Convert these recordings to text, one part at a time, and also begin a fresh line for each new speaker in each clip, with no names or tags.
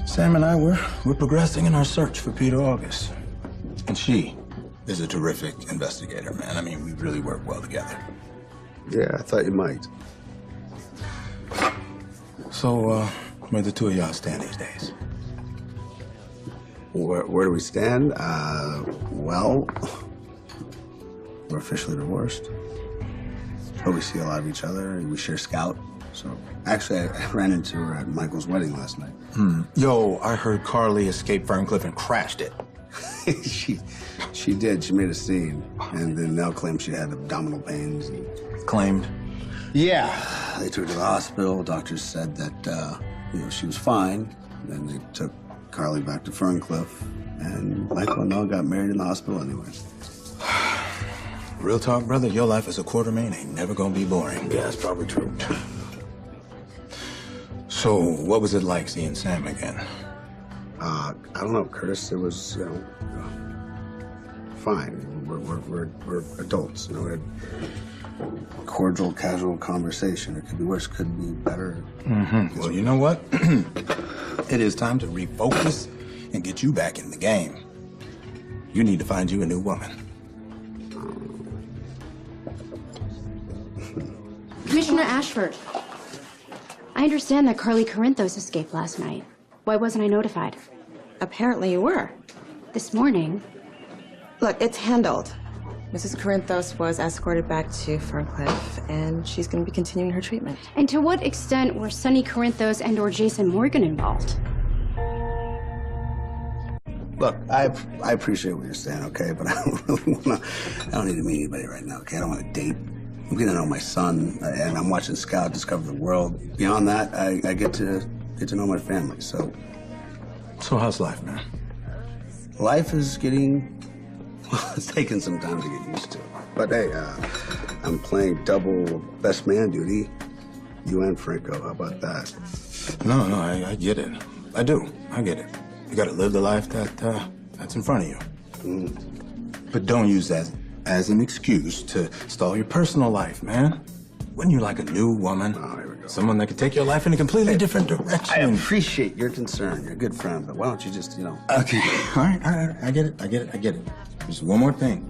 Sam and I, we're progressing in our search for Peter August. And she is a terrific investigator, man. I mean, we really work well together.
Yeah, I thought you might.
So, where the two of y'all stand these days?
Where do we stand? Well, we're officially divorced. But we see a lot of each other, and we share Scout. So, actually, I ran into her at Michael's wedding last night.
Yo, I heard Carly escaped Ferncliff and crashed it.
She did. She made a scene. And then Nell claimed she had abdominal pains. And...
Claimed?
Yeah. They took her to the hospital. Doctors said that, she was fine. Then they took Carly back to Ferncliff. And Michael and Nell got married in the hospital anyway.
Real talk, brother, your life as a quartermain ain't never gonna be boring.
Yeah, that's probably true.
So, what was it like seeing Sam again?
I don't know, Curtis. It was, fine. We're adults, We had cordial, casual conversation. It could be worse, could be better.
Well, you know what? It is time to refocus and get you back in the game. You need to find you a new woman.
Commissioner Ashford, I understand that Carly Corinthos escaped last night. Why wasn't I notified?
Apparently you were.
This morning?
Look, it's handled. Mrs. Corinthos was escorted back to Ferncliff, and she's going to be continuing her treatment.
And to what extent were Sonny Corinthos and or Jason Morgan involved?
Look, I appreciate what you're saying, okay? But I don't really want to... I don't need to meet anybody right now, okay? I don't want to date. I'm getting to know my son, and I'm watching Scout discover the world. Beyond that, I get to know my family, so...
So how's life, man?
Life is getting... Well, it's taking some time to get used to. But hey, I'm playing double best man duty. You and Franco, how about that?
No, I get it. I do. I get it. You gotta live the life that's in front of you. But don't use that as an excuse to stall your personal life, man. Wouldn't you like a new woman?
Oh, here we go.
Someone that could take your life in a completely different direction.
I appreciate your concern. You're a good friend, but why don't you just,
Okay, all right. I get it. Just one more thing.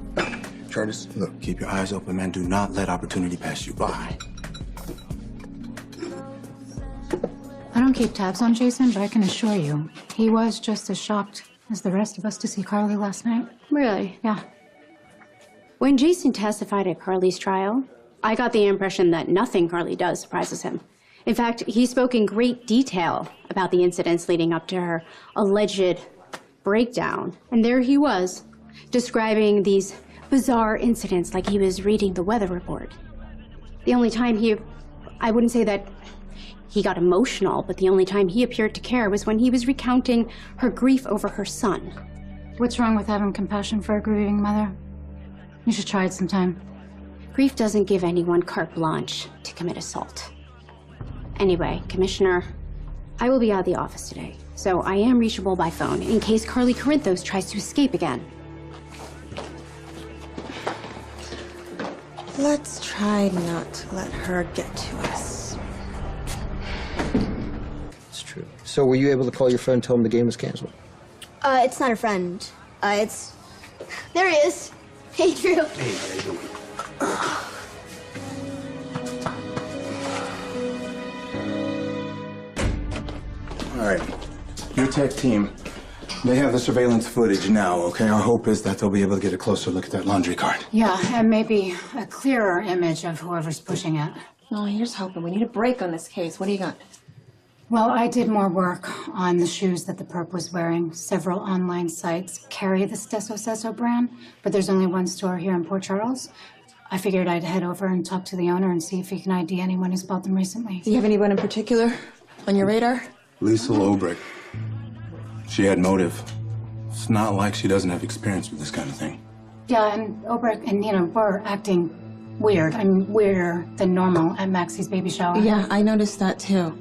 Curtis?
Look, keep your eyes open, man. Do not let opportunity pass you by.
I don't keep tabs on Jason, but I can assure you, he was just as shocked as the rest of us to see Carly last night.
Really?
Yeah.
When Jason testified at Carly's trial, I got the impression that nothing Carly does surprises him. In fact, he spoke in great detail about the incidents leading up to her alleged breakdown. And there he was, describing these bizarre incidents like he was reading the weather report. The only time I wouldn't say that he got emotional, but the only time he appeared to care was when he was recounting her grief over her son.
What's wrong with having compassion for a grieving mother? You should try it sometime.
Grief doesn't give anyone carte blanche to commit assault. Anyway, Commissioner, I will be out of the office today, so I am reachable by phone in case Carly Corinthos tries to escape again.
Let's try not to let her get to us.
It's true. So were you able to call your friend and tell him the game was canceled?
It's not a friend. There he is. Hey, Drew.
Hey, how you doing?
All right. Your tech team, they have the surveillance footage now, okay? Our hope is that they'll be able to get a closer look at that laundry cart.
Yeah, and maybe a clearer image of whoever's pushing it.
No, here's hoping. We need a break on this case. What do you got?
Well, I did more work on the shoes that the perp was wearing. Several online sites carry the Stesso Sesso brand, but there's only one store here in Port Charles. I figured I'd head over and talk to the owner and see if he can ID anyone who's bought them recently.
Do you have anyone in particular on your radar?
Lisa Obrick. She had motive. It's not like she doesn't have experience with this kind of thing.
Yeah, and Obrick and Nina were acting weird. I mean, weirder than normal at Maxie's baby shower.
Yeah, I noticed that too.